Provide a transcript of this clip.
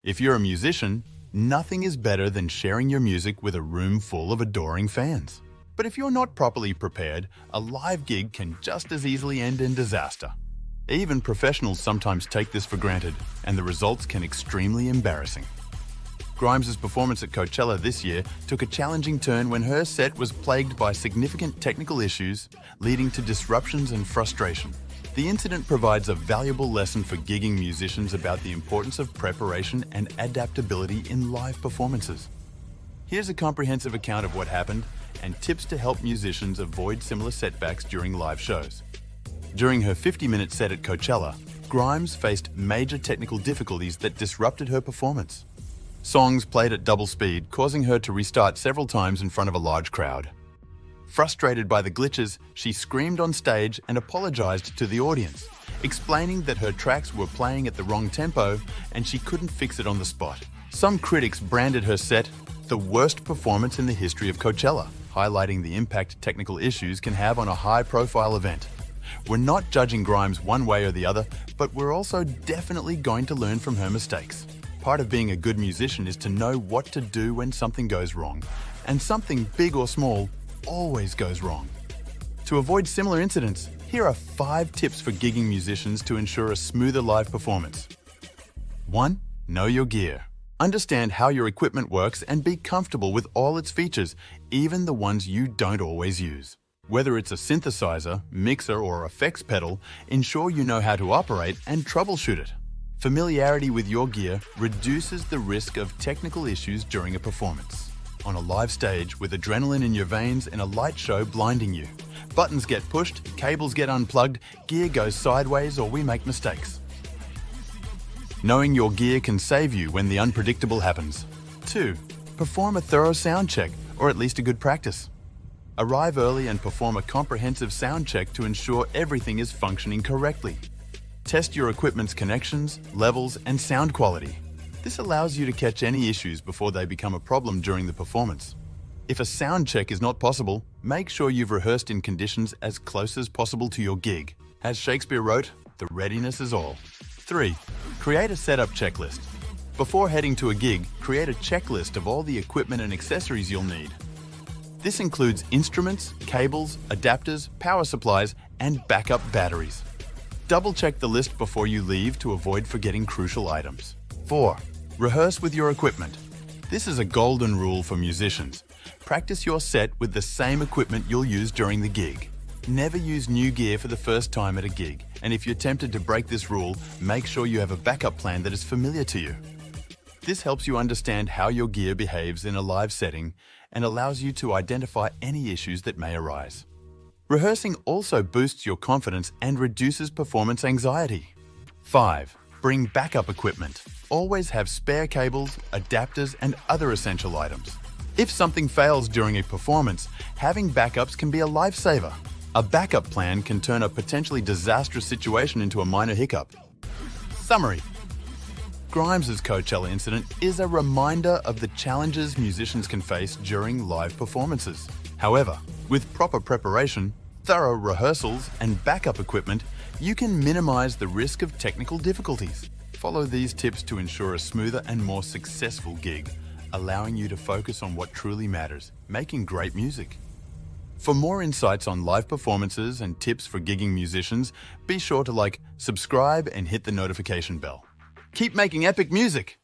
If you're a musician, nothing is better than sharing your music with a room full of adoring fans. But if you're not properly prepared, a live gig can just as easily end in disaster. Even professionals sometimes take this for granted, and the results can be extremely embarrassing. Grimes' performance at Coachella this year took a challenging turn when her set was plagued by significant technical issues, leading to disruptions and frustration. The incident provides a valuable lesson for gigging musicians about the importance of preparation and adaptability in live performances. Here's a comprehensive account of what happened and tips to help musicians avoid similar setbacks during live shows. During her 50-minute set at Coachella, Grimes faced major technical difficulties that disrupted her performance. Songs played at double speed, causing her to restart several times in front of a large crowd. Frustrated by the glitches, she screamed on stage and apologized to the audience, explaining that her tracks were playing at the wrong tempo and she couldn't fix it on the spot. Some critics branded her set the worst performance in the history of Coachella, highlighting the impact technical issues can have on a high-profile event. We're not judging Grimes one way or the other, but we're also definitely going to learn from her mistakes. Part of being a good musician is to know what to do when something goes wrong, and something big or small always goes wrong. To avoid similar incidents, here are 5 tips for gigging musicians to ensure a smoother live performance. 1. Know your gear. Understand how your equipment works and be comfortable with all its features, even the ones you don't always use. Whether it's a synthesizer, mixer, or effects pedal, ensure you know how to operate and troubleshoot it. Familiarity with your gear reduces the risk of technical issues during a performance. On a live stage with adrenaline in your veins and a light show blinding you, buttons get pushed, cables get unplugged, gear goes sideways, or we make mistakes. Knowing your gear can save you when the unpredictable happens. 2. Perform a thorough sound check, or at least a good practice. Arrive early and perform a comprehensive sound check to ensure everything is functioning correctly. Test your equipment's connections, levels, and sound quality. This allows you to catch any issues before they become a problem during the performance. If a sound check is not possible, make sure you've rehearsed in conditions as close as possible to your gig. As Shakespeare wrote, "The readiness is all." 3. Create a setup checklist. Before heading to a gig, create a checklist of all the equipment and accessories you'll need. This includes instruments, cables, adapters, power supplies, and backup batteries. Double-check the list before you leave to avoid forgetting crucial items. 4. Rehearse with your equipment. This is a golden rule for musicians. Practice your set with the same equipment you'll use during the gig. Never use new gear for the first time at a gig, and if you're tempted to break this rule, make sure you have a backup plan that is familiar to you. This helps you understand how your gear behaves in a live setting and allows you to identify any issues that may arise. Rehearsing also boosts your confidence and reduces performance anxiety. 5. Bring backup equipment. Always have spare cables, adapters, and other essential items. If something fails during a performance, having backups can be a lifesaver. A backup plan can turn a potentially disastrous situation into a minor hiccup. Summary. Grimes' Coachella incident is a reminder of the challenges musicians can face during live performances. However, with proper preparation, thorough rehearsals, and backup equipment, you can minimize the risk of technical difficulties. Follow these tips to ensure a smoother and more successful gig, allowing you to focus on what truly matters, making great music. For more insights on live performances and tips for gigging musicians, be sure to subscribe, and hit the notification bell. Keep making epic music!